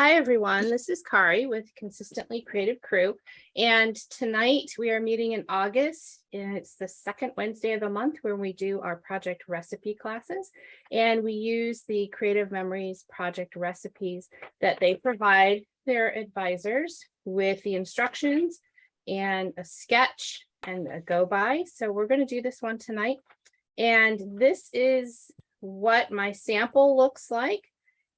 Hi, everyone. This is Kari with Consistently Creative Crew. And tonight we are meeting in August. And it's the second Wednesday of the month where we do our project recipe classes. And we use the Creative Memories project recipes that they provide their advisors with the instructions and a sketch and a go by. So we're going to do this one tonight. And this is what my sample looks like.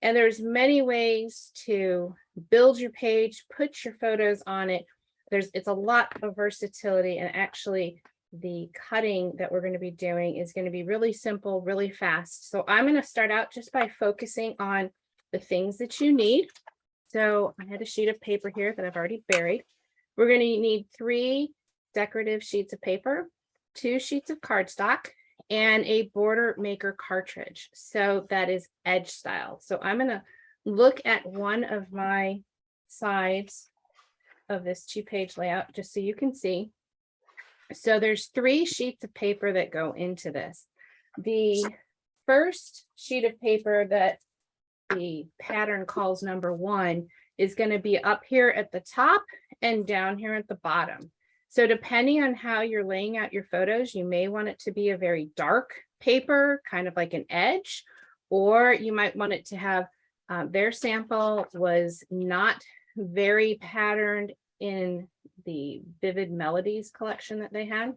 And there's many ways to build your page, put your photos on it. It's a lot of versatility, and actually the cutting that we're going to be doing is going to be really simple, really fast. So I'm going to start out just by focusing on the things that you need. So I had a sheet of paper here that I've already buried. We're going to need 3 decorative sheets of paper, 2 sheets of cardstock, and a border maker cartridge. So that is edge style. So I'm going to look at one of my sides of this 2-page layout just so you can see. So there's 3 sheets of paper that go into this. The first sheet of paper that the pattern calls number 1 is going to be up here at the top and down here at the bottom. So depending on how you're laying out your photos, you may want it to be a very dark paper, kind of like an edge, or you might want it to have, their sample was not very patterned in the Vivid Melodies collection that they had.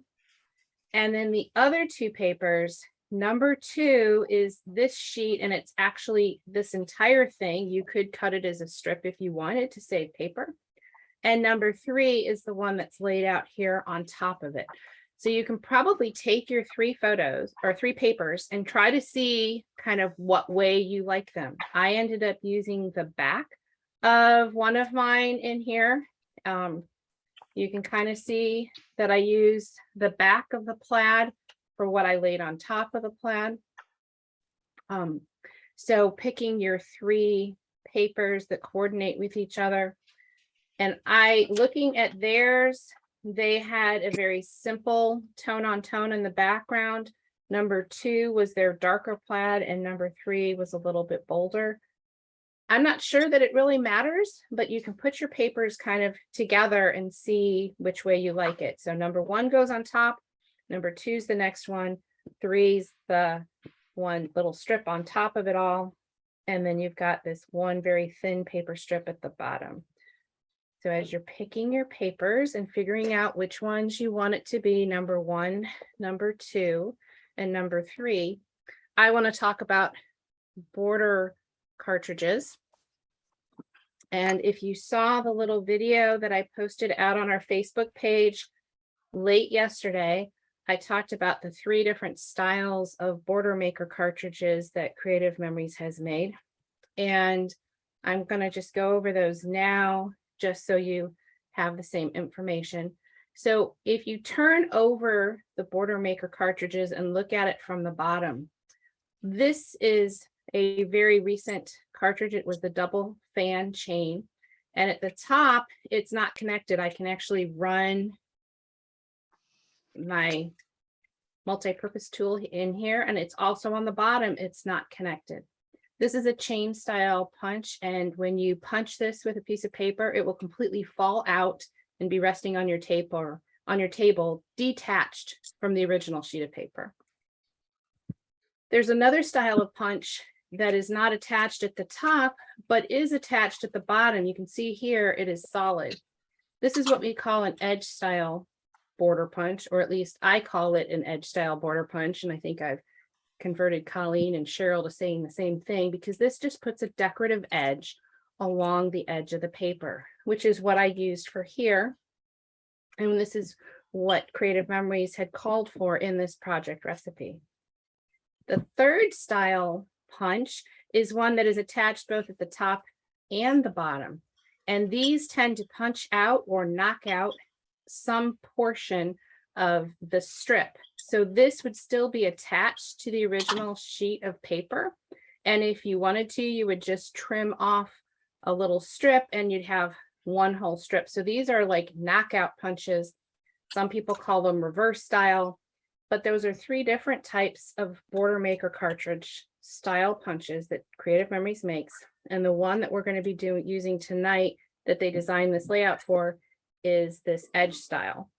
And then the other 2 papers, number 2 is this sheet, and it's actually this entire thing. You could cut it as a strip if you wanted to save paper. And number 3 is the one that's laid out here on top of it. So you can probably take your 3 photos or 3 papers and try to see kind of what way you like them. I ended up using the back of one of mine in here. You can kind of see that I used the back of the plaid for what I laid on top of the plaid. So picking your 3 papers that coordinate with each other. And looking at theirs, they had a very simple tone on tone in the background. Number 2 was their darker plaid, and number 3 was a little bit bolder. I'm not sure that it really matters, but you can put your papers kind of together and see which way you like it. So number 1 goes on top, number 2 is the next one, 3's the one little strip on top of it all, and then you've got this one very thin paper strip at the bottom. So as you're picking your papers and figuring out which ones you want it to be, number 1, number 2, and number 3, I want to talk about border cartridges. And if you saw the little video that I posted out on our Facebook page late yesterday, I talked about the 3 different styles of border maker cartridges that Creative Memories has made. And I'm going to just go over those now, just so you have the same information. So if you turn over the border maker cartridges and look at it from the bottom, this is a very recent cartridge. It was the double fan chain. And at the top, it's not connected. I can actually run my multi-purpose tool in here, and it's also on the bottom. It's not connected. This is a chain style punch, and when you punch this with a piece of paper, it will completely fall out and be resting on your table, detached from the original sheet of paper. There's another style of punch that is not attached at the top, but is attached at the bottom. You can see here it is solid. This is what we call an edge style border punch, or at least I call it an edge style border punch, and I think I've converted Colleen and Cheryl to saying the same thing, because this just puts a decorative edge along the edge of the paper, which is what I used for here. And this is what Creative Memories had called for in this project recipe. The third style punch is one that is attached both at the top and the bottom. And these tend to punch out or knock out some portion of the strip. So this would still be attached to the original sheet of paper. And if you wanted to, you would just trim off a little strip and you'd have one whole strip. So these are like knockout punches. Some people call them reverse style, but those are 3 different types of border maker cartridge style punches that Creative Memories makes. And the one that we're going to be using tonight that they designed this layout for is this edge style.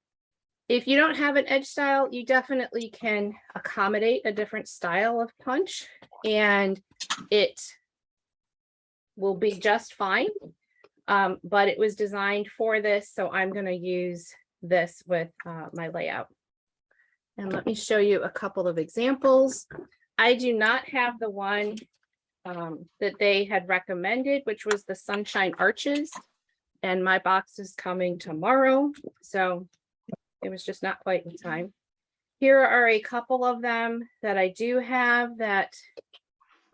If you don't have an edge style, you definitely can accommodate a different style of punch and it will be just fine. But it was designed for this, so I'm going to use this with my layout. And let me show you a couple of examples. I do not have the one that they had recommended, which was the Sunshine Arches. And my box is coming tomorrow, so it was just not quite in time. Here are a couple of them that I do have that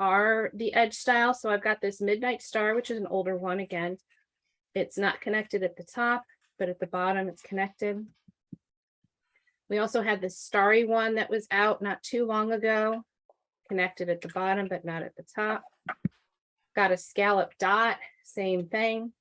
are the edge style. So I've got this Midnight Star, which is an older one again. It's not connected at the top, but at the bottom it's connected. We also had this starry one that was out not too long ago, connected at the bottom, but not at the top. Got a scallop dot, same thing.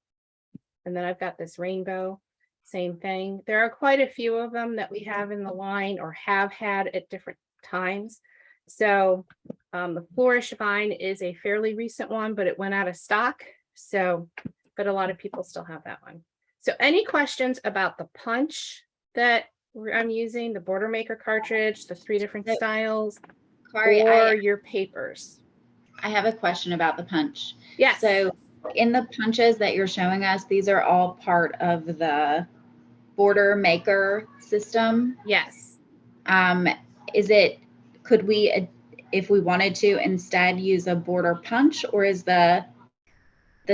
And then I've got this rainbow, same thing. There are quite a few of them that we have in the line or have had at different times. So the Flourish Vine is a fairly recent one, but it went out of stock. So, but a lot of people still have that one. So any questions about the punch that I'm using, the Border Maker cartridge, the 3 different styles, Kari, or your papers? I have a question about the punch. Yes. So in the punches that you're showing us, these are all part of the Border Maker system. Yes. Could we, if we wanted to, instead use a border punch, or is the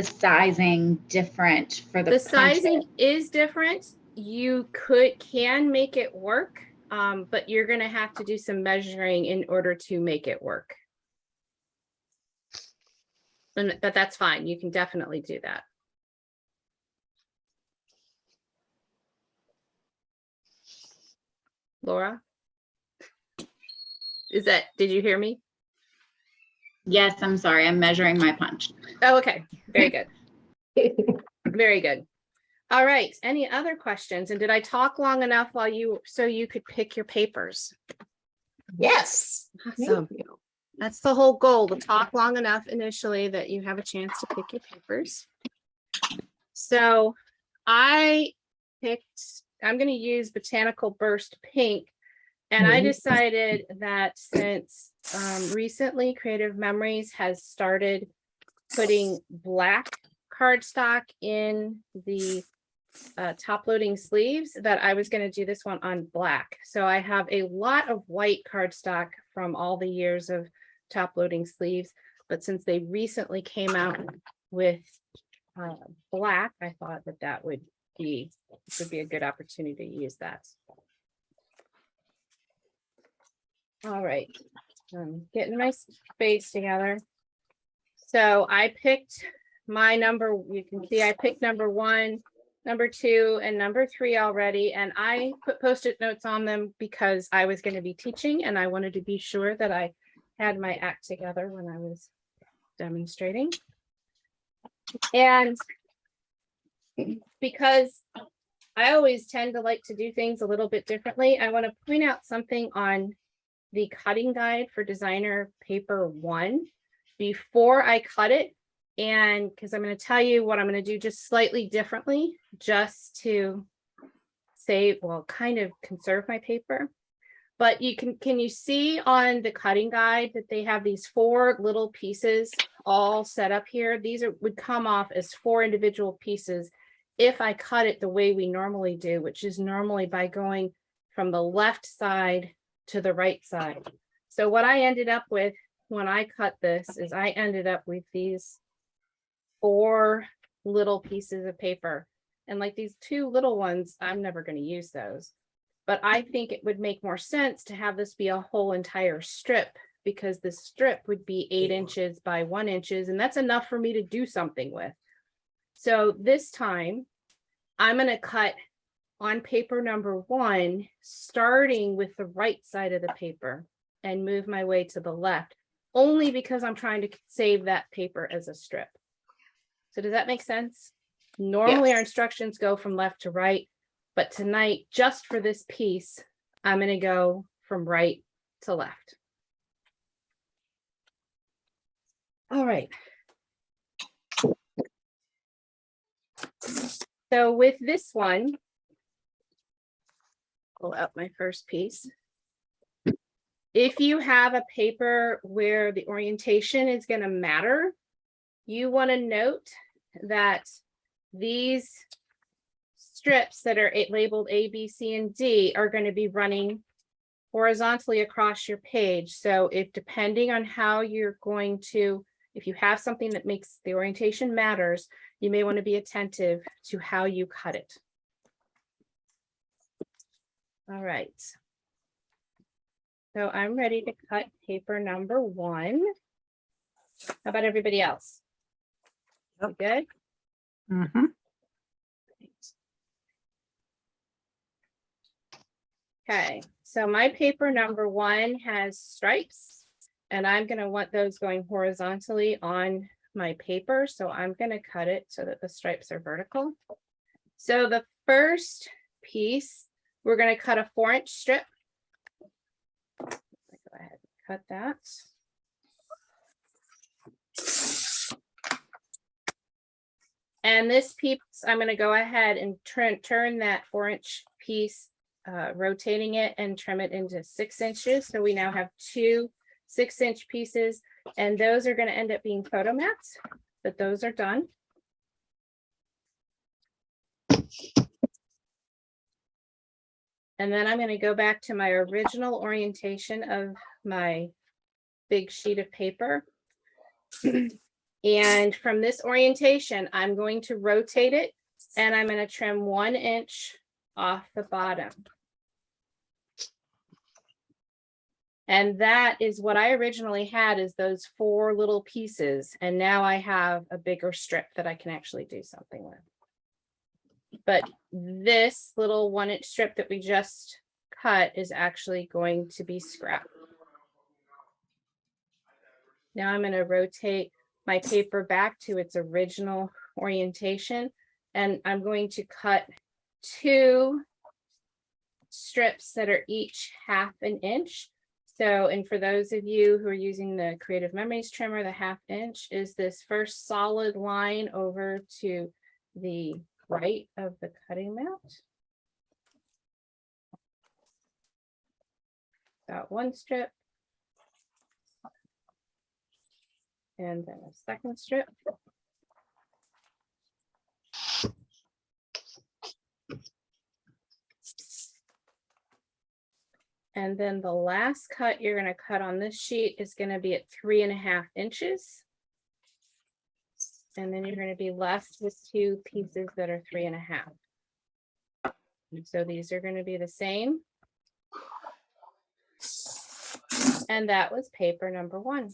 sizing different for the sizing is different. You can make it work, but you're going to have to do some measuring in order to make it work. But that's fine. You can definitely do that. Laura? Did you hear me? Yes, I'm sorry. I'm measuring my punch. Oh, okay. Very good. Very good. All right. Any other questions? And did I talk long enough so you could pick your papers? Yes. Awesome. That's the whole goal, to talk long enough initially that you have a chance to pick your papers. So I'm going to use Botanical Burst Pink. And I decided that since recently Creative Memories has started putting black cardstock in the top loading sleeves, that I was going to do this one on black. So I have a lot of white cardstock from all the years of top loading sleeves, but since they recently came out with black, I thought that would be a good opportunity to use that. All right, I'm getting my space together. So I picked my number. You can see I picked number 1, number 2, and number 3 already. And I put Post-it notes on them because I was going to be teaching and I wanted to be sure that I had my act together when I was demonstrating. And because I always tend to like to do things a little bit differently, I want to point out something on the cutting guide for designer paper 1 before I cut it. And because I'm going to tell you what I'm going to do just slightly differently, just to save, well, kind of conserve my paper. But you can you see on the cutting guide that they have these 4 little pieces all set up here? These would come off as 4 individual pieces if I cut it the way we normally do, which is normally by going from the left side to the right side. So what I ended up with when I cut this is I ended up with these 4 little pieces of paper. And like these 2 little ones, I'm never going to use those. But I think it would make more sense to have this be a whole entire strip, because the strip would be 8 inches by 1 inch, and that's enough for me to do something with. So this time I'm going to cut on paper number 1, starting with the right side of the paper and move my way to the left, only because I'm trying to save that paper as a strip. So does that make sense? Normally our instructions go from left to right, but tonight, just for this piece, I'm going to go from right to left. All right. So with this one, pull out my first piece. If you have a paper where the orientation is going to matter, you want to note that these strips that are labeled A, B, C, and D are going to be running horizontally across your page. So if depending on how you're going to, if you have something that makes the orientation matters, you may want to be attentive to how you cut it. All right. So I'm ready to cut paper number 1. How about everybody else? Yep. Good? Mhm. Okay, so my paper number 1 has stripes, and I'm going to want those going horizontally on my paper. So I'm going to cut it so that the stripes are vertical. So the first piece, we're going to cut a 4-inch strip. Go ahead and cut that. And this piece, I'm going to go ahead and turn that 4-inch piece, rotating it and trim it into 6 inches. So we now have 2 6-inch pieces, and those are going to end up being photo mats, but those are done. And then I'm going to go back to my original orientation of my big sheet of paper. And from this orientation, I'm going to rotate it, and I'm going to trim 1 inch off the bottom. And that is what I originally had, is those 4 little pieces. And now I have a bigger strip that I can actually do something with. But this little 1-inch strip that we just cut is actually going to be scrap. Now I'm going to rotate my paper back to its original orientation, and I'm going to cut 2 strips that are each 1/2 inch. So, and for those of you who are using the Creative Memories trimmer, the 1/2 inch is this first solid line over to the right of the cutting mat. Got 1 strip. And then a 2nd strip. And then the last cut you're going to cut on this sheet is going to be at 3.5 inches. And then you're going to be left with 2 pieces that are 3.5. And so these are going to be the same. And that was paper number 1.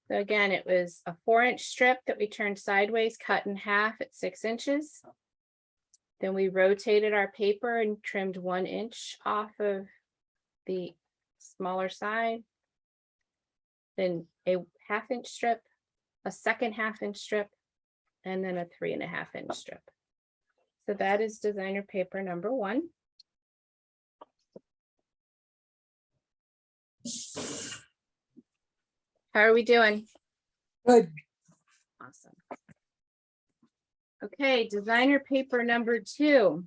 So again, it was a 4-inch strip that we turned sideways, cut in half at 6 inches. Then we rotated our paper and trimmed 1 inch off of the smaller side. Then a 1/2 inch strip, a second 1/2 inch strip, and then a 3.5 inch strip. So that is designer paper number 1. How are we doing? Good. Awesome. Okay, designer paper number 2.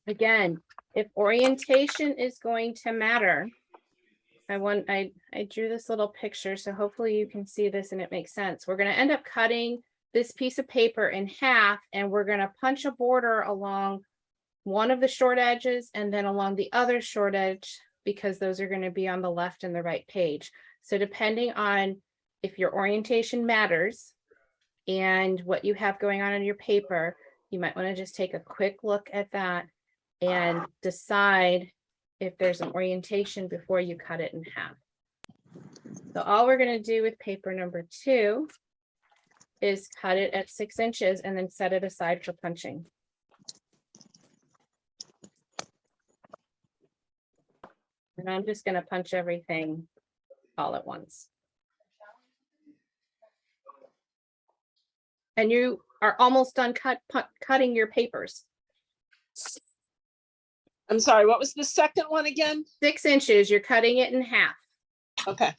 Again, if orientation is going to matter, I drew this little picture, so hopefully you can see this and it makes sense. We're going to end up cutting this piece of paper in half, and we're going to punch a border along one of the short edges and then along the other short edge, because those are going to be on the left and the right page. So depending on if your orientation matters and what you have going on your paper, you might want to just take a quick look at that and decide if there's an orientation before you cut it in half. So all we're going to do with paper number 2 is cut it at 6 inches and then set it aside for punching. And I'm just going to punch everything all at once. And you are almost done cutting your papers. I'm sorry, what was the second one again? 6 inches, you're cutting it in half. Okay.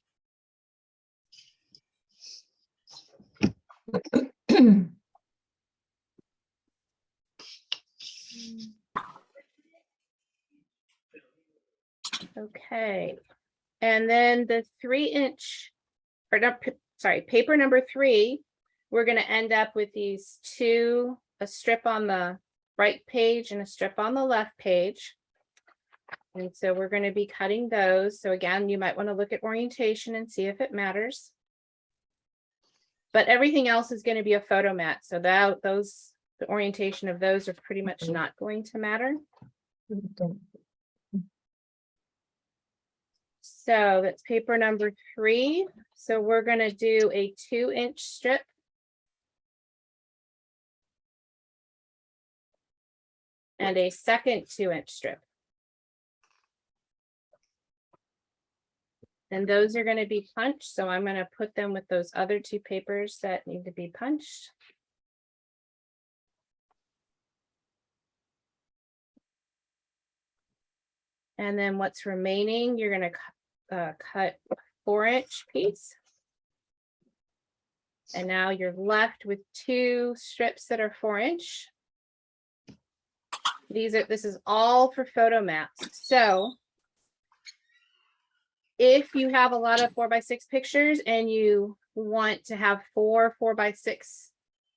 Okay, and then the 3-inch, or not, sorry, paper number 3, we're gonna end up with these two, a strip on the right page and a strip on the left page. And so we're gonna be cutting those. So again, you might wanna look at orientation and see if it matters. But everything else is gonna be a photo mat, so that those, the orientation of those are pretty much not going to matter. So that's paper number 3. So we're gonna do a 2-inch strip. And a second 2-inch strip. And those are gonna be punched, so I'm gonna put them with those other 2 papers that need to be punched. And then what's remaining, you're gonna cut a 4-inch piece. And now you're left with 2 strips that are 4-inch. This is all for photo mats. So if you have a lot of 4x6 pictures and you want to have 4 4x6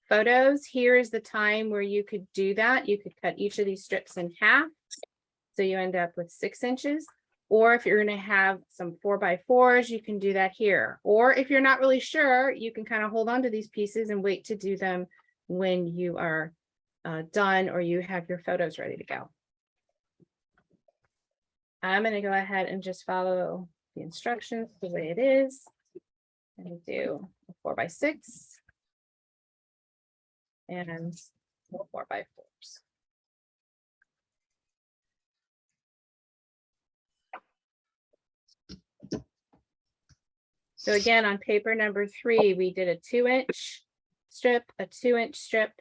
photos, here is the time where you could do that. You could cut each of these strips in half. So you end up with 6 inches. Or if you're going to have some 4x4s, you can do that here. Or if you're not really sure, you can kind of hold on to these pieces and wait to do them when you are done or you have your photos ready to go. I'm going to go ahead and just follow the instructions the way it is. And do a 4x6 and 4x4s. So again, on paper number 3, we did a 2-inch strip, a 2-inch strip,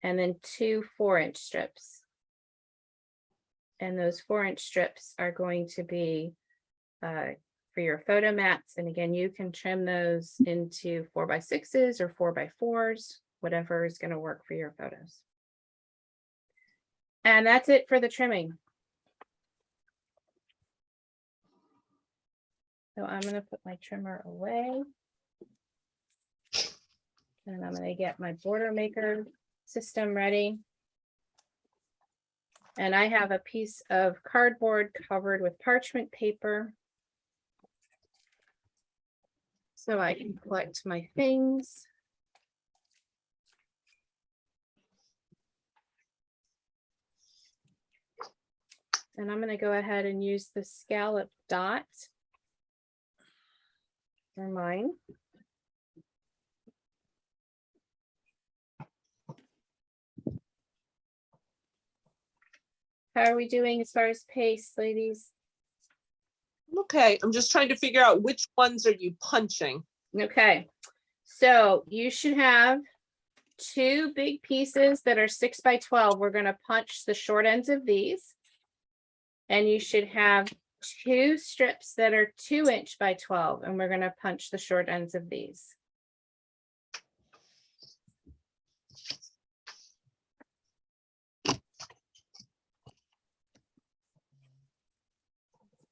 and then 2 4-inch strips. And those 4-inch strips are going to be for your photo mats. And again, you can trim those into 4x6s or 4x4s, whatever is going to work for your photos. And that's it for the trimming. So I'm going to put my trimmer away. And I'm going to get my border maker system ready. And I have a piece of cardboard covered with parchment paper. So I can collect my things. And I'm going to go ahead and use the scallop dot for mine. How are we doing as far as pace, ladies? Okay, I'm just trying to figure out which ones are you punching? Okay, so you should have 2 big pieces that are 6x12. We're going to punch the short ends of these. And you should have 2 strips that are 2-inch by 12, and we're going to punch the short ends of these.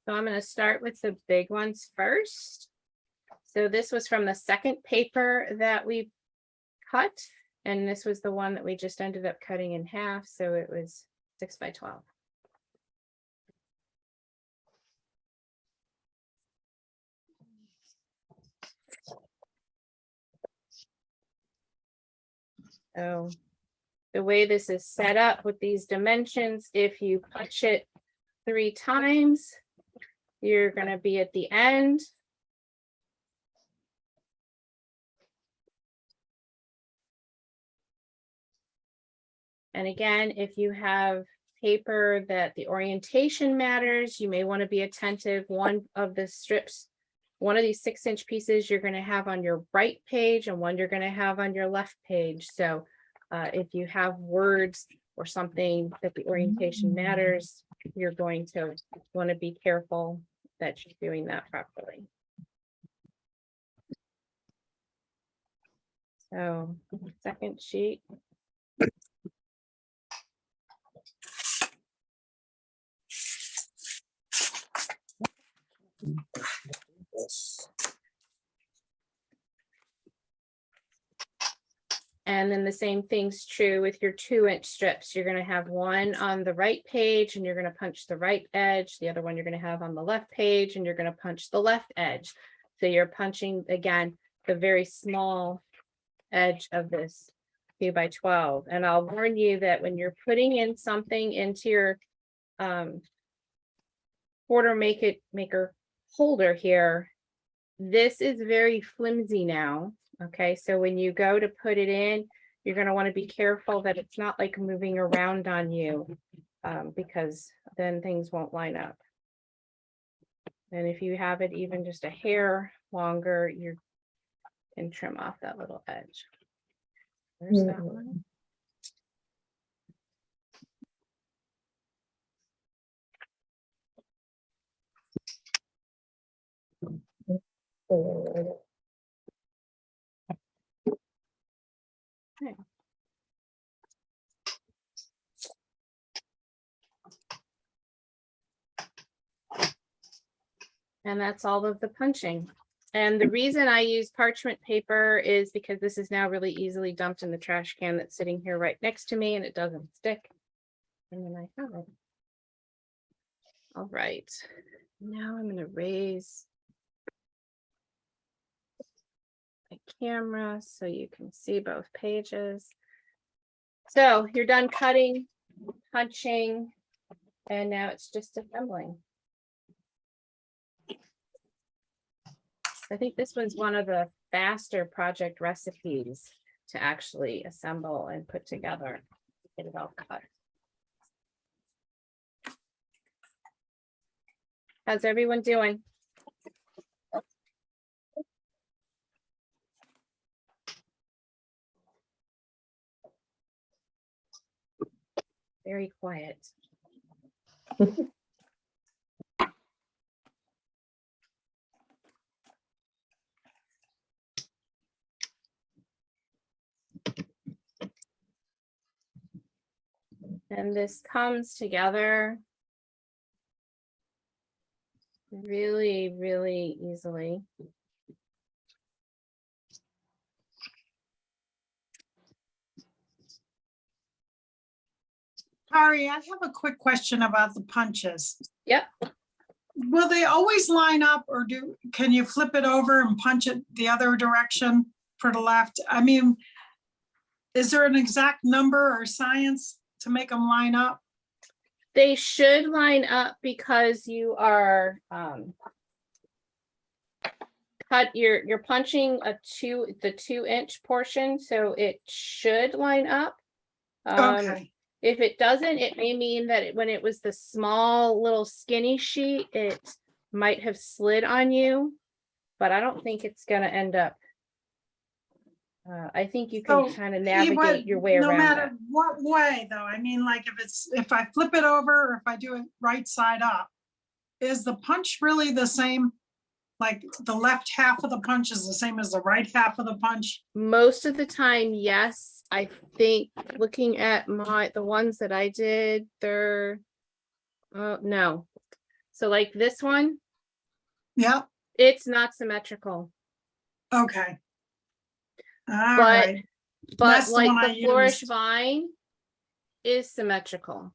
So I'm going to start with the big ones first. So this was from the second paper that we cut, and this was the one that we just ended up cutting in half. So it was 6x12. So the way this is set up with these dimensions, if you punch it 3 times, you're going to be at the end. And again, if you have paper that the orientation matters, you may want to be attentive. One of the strips, one of these 6-inch pieces you're going to have on your right page and one you're going to have on your left page. So if you have words or something that the orientation matters, you're going to want to be careful that you're doing that properly. So, second sheet. And then the same thing's true with your 2-inch strips. You're going to have one on the right page and you're going to punch the right edge. The other one you're going to have on the left page and you're going to punch the left edge. So you're punching, again, the very small edge of this 2x12. And I'll warn you that when you're putting in something into your border maker holder here, this is very flimsy now. Okay, so when you go to put it in, you're going to want to be careful that it's not like moving around on you, because then things won't line up. And if you have it even just a hair longer, you can trim off that little edge. There's that one. Okay. And that's all of the punching. And the reason I use parchment paper is because this is now really easily dumped in the trash can that's sitting here right next to me and it doesn't stick. And then I have it. All right, now I'm going to raise my camera so you can see both pages. So you're done cutting, punching, and now it's just assembling. I think this was one of the faster project recipes to actually assemble and put together. Get it all cut. How's everyone doing? Very quiet. And this comes together really, really easily. Kari, I have a quick question about the punches. Yep. Will they always line up, or can you flip it over and punch it the other direction for the left? I mean, is there an exact number or science to make them line up? They should line up because you are you're punching the 2-inch portion, so it should line up. Okay, If it doesn't, it may mean that when it was the small little skinny sheet, it might have slid on you, but I don't think it's gonna end up. I think you can So, kind of navigate your way no around matter that. what way though, I mean, like if I flip it over or if I do it right side up, is the punch really the same? Like the left half of the punch is the same as the right half of the punch? Most of the time, yes. I think looking at the ones that I did, they're no. So like this one, Yeah, it's not symmetrical. okay. All But right. That's the like one I the flourish used. vine is symmetrical.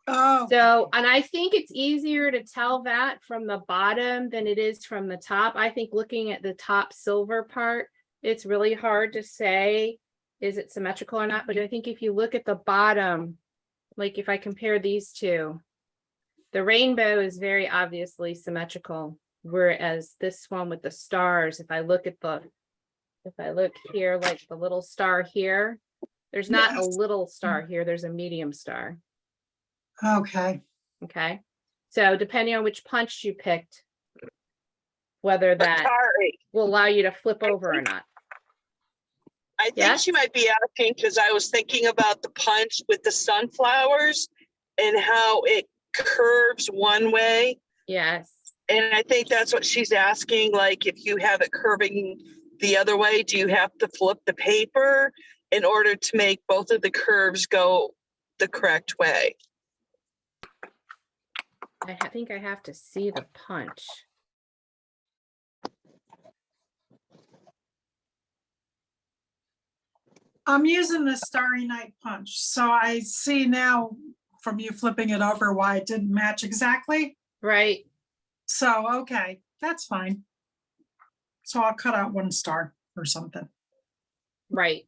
Oh, So, and I think it's easier to tell that from the bottom than it is from the top. I think looking at the top silver part, it's really hard to say, is it symmetrical or not? But I think if you look at the bottom, like if I compare these two, the rainbow is very obviously symmetrical. Whereas this one with the stars, if I look here, like the little star here, there's not a Yes. little star here, there's a medium star. okay. Okay, so depending on which punch you picked, whether that Kari, will allow you to flip over or not. I think Yes? she might be asking, because I was thinking about the punch with the sunflowers and how it curves one way. Yes. And I think that's what she's asking, like, if you have it curving the other way, do you have to flip the paper in order to make both of the curves go the correct way? I think I have to see the punch. I'm using the Starry Night punch, so I see now from you flipping it over why it didn't match exactly. Right. So, okay, that's fine. So I'll cut out one star or something. Right.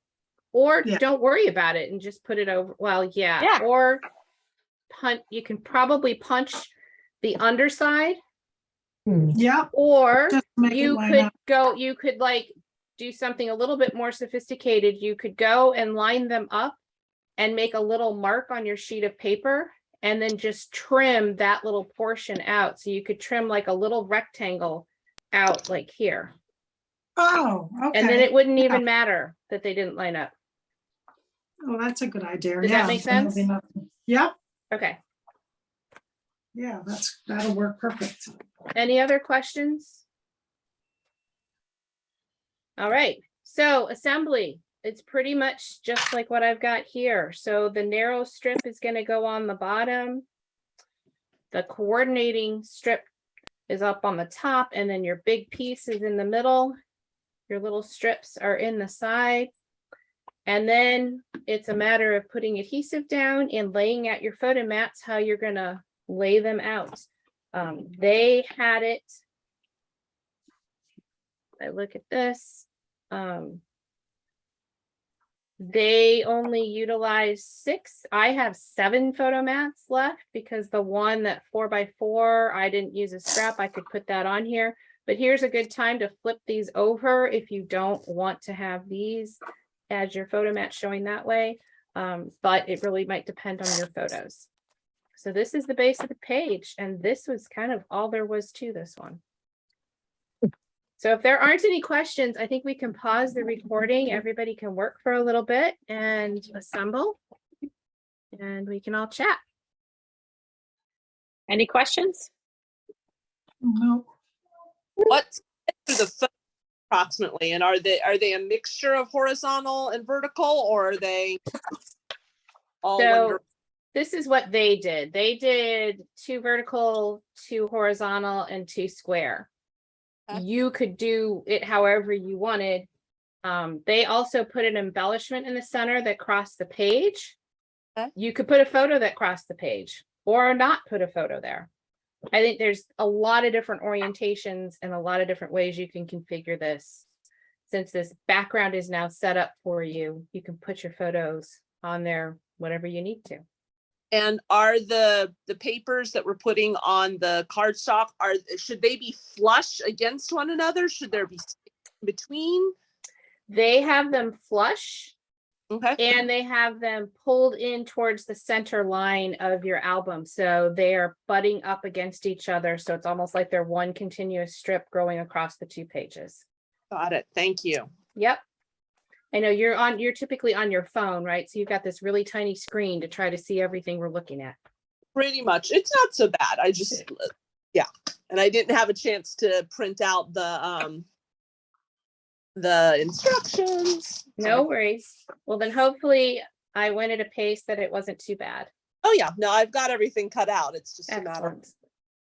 Or Yeah. don't worry about it and just put it over. Well, yeah. Yeah. Or punch, you can probably punch the underside, Yep, or just make it you line could up. go, you could like do something a little bit more sophisticated. You could go and line them up and make a little mark on your sheet of paper and then just trim that little portion out. So you could trim like a little rectangle out like here. Oh, okay. And then it wouldn't Yeah. even matter that they didn't line up. Oh, that's a good idea. Does that Yeah, make then there'll be sense? nothing. Yep, Okay. yeah, that'll work perfect. Any other questions? All right, so assembly, it's pretty much just like what I've got here. So the narrow strip is going to go on the bottom. The coordinating strip is up on the top, and then your big piece is in the middle. Your little strips are in the side. And then it's a matter of putting adhesive down and laying out your photo mats, how you're going to lay them out. They had it. I look at this. They only utilize 6. I have 7 photo mats left because the one that 4x4, I didn't use a scrap. I could put that on here, but here's a good time to flip these over if you don't want to have these as your photo mat showing that way. But it really might depend on your photos. So this is the base of the page, and this was kind of all there was to this one. So if there aren't any questions, I think we can pause the recording. Everybody can work for a little bit and assemble, and we can all chat. Any questions? No, What's through the photo approximately, and are they a mixture of horizontal and vertical, or are they all So this is what they did. They did 2 vertical, 2 horizontal, and 2 square. Okay. You could do it however you wanted. They also put an embellishment in the center that crossed the page. Okay. You could put a photo that crossed the page or not put a photo there. I think there's a lot of different orientations and a lot of different ways you can configure this. Since this background is now set up for you, you can put your photos on there, whatever you need to. And are the papers that we're putting on the cardstock, should they be flush against one another? Should there be space in between? They have them flush Okay. and they have them pulled in towards the center line of your album. So they are butting up against each other. So it's almost like they're one continuous strip growing across the 2 pages. Got it. Thank you. Yep. I know you're typically on your phone, right? So you've got this really tiny screen to try to see everything we're looking at. Pretty much. It's not so bad. I just, yeah. And I didn't have a chance to print out the instructions. No worries. Well, then hopefully I went at a pace that it wasn't too bad. Oh yeah, no, I've got everything cut out. It's just a matter of Excellent.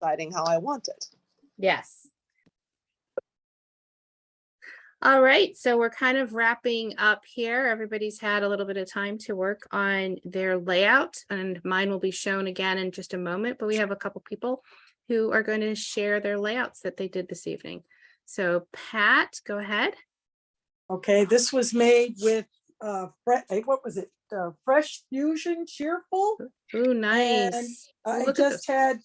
deciding how I want it. Yes. All right, so we're kind of wrapping up here. Everybody's had a little bit of time to work on their layout, and mine will be shown again in just a moment, but we have a couple people who are going to share their layouts that they did this evening. So Pat, go ahead. Okay, this was made with what was it? Fresh Fusion Cheerful. Ooh, nice. I Look at just had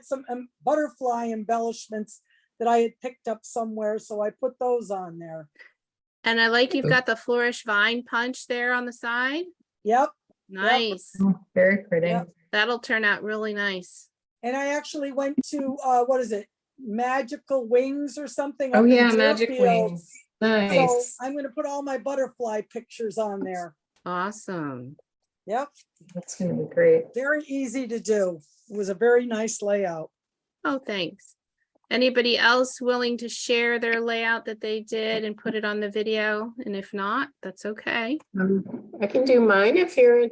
some butterfly embellishments that I had picked up somewhere, so I put those on there. And I like you've got the Flourish Vine punch there on the side. Yep. Nice. Very pretty. Yep. That'll turn out really nice. And I actually went to what is it? Magical Wings or something. Oh up in yeah, Magic Deerfield. Wings. So Nice. I'm gonna put all my butterfly pictures on there. Awesome. Yep, That's gonna be great. very easy to do. It was a very nice layout. Oh, thanks. Anybody else willing to share their layout that they did and put it on the video? And if not, that's okay. I can do mine if you're. Okay,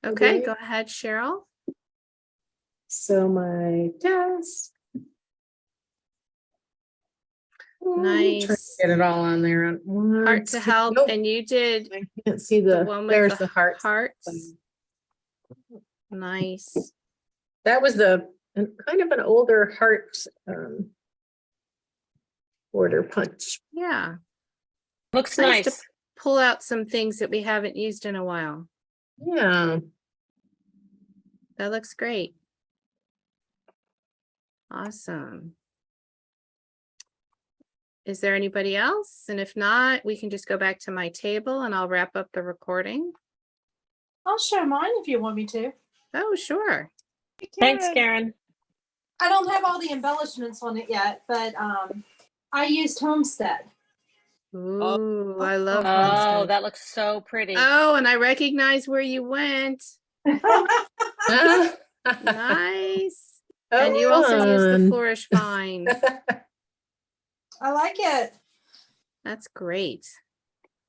Okay. go ahead, Cheryl. So my desk. Nice. Get it all on there. On one, Heart to two- help, nope, and you did I can't see the one with there's the the heart. hearts. Nice. That was kind of an older heart border punch. Yeah. Looks Nice to nice. pull out some things that we haven't used in a while. Yeah. That looks great. Awesome. Is there anybody else? And if not, we can just go back to my table and I'll wrap up the recording. I'll share mine if you want me to. Oh, sure. Thanks, Karen. I don't have all the embellishments on it yet, but I used Homestead. Ooh, I love Oh, Homestead. that looks so pretty. Oh, and I recognize where you went. Nice. And you also use the Flourish Find. I like it. That's great.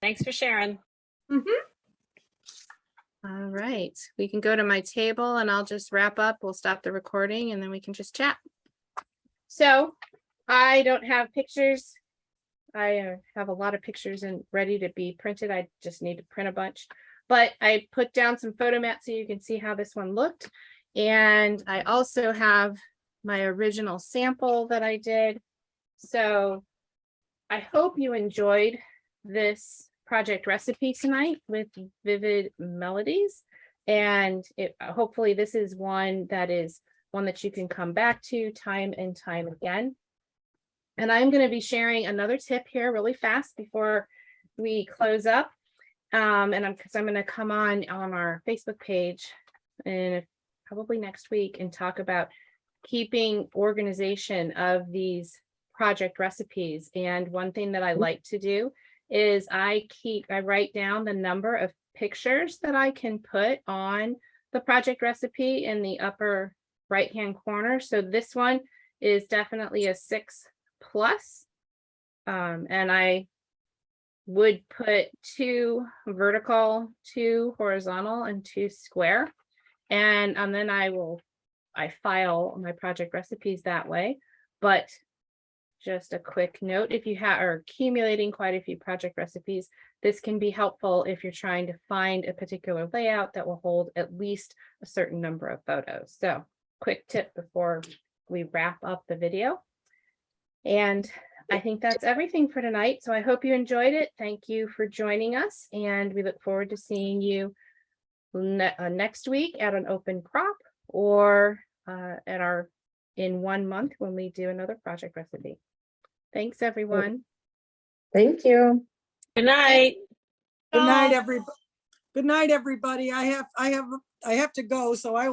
Thanks for sharing. All right, we can go to my table and I'll just wrap up. We'll stop the recording and then we can just chat. So I don't have pictures. I have a lot of pictures and ready to be printed. I just need to print a bunch, but I put down some photo mats so you can see how this one looked. And I also have my original sample that I did. So I hope you enjoyed this project recipe tonight with Vivid Melodies. And hopefully this is one that you can come back to time and time again. And I'm going to be sharing another tip here really fast before we close up. Because I'm going to come on our Facebook page and probably next week and talk about keeping organization of these project recipes. And one thing that I like to do is I write down the number of pictures that I can put on the project recipe in the upper right hand corner. So this one is definitely a 6+, and I would put 2 vertical, 2 horizontal, and 2 square, and then I file my project recipes that way. But just a quick note, if you are accumulating quite a few project recipes, this can be helpful if you're trying to find a particular layout that will hold at least a certain number of photos. So quick tip before we wrap up the video. And I think that's everything for tonight. So I hope you enjoyed it. Thank you for joining us. And we look forward to seeing you next week at an open crop or in 1 month when we do another project recipe. Thanks, everyone. Thank you. Good night. Good night, everybody. Good night, everybody. I have to go, so I will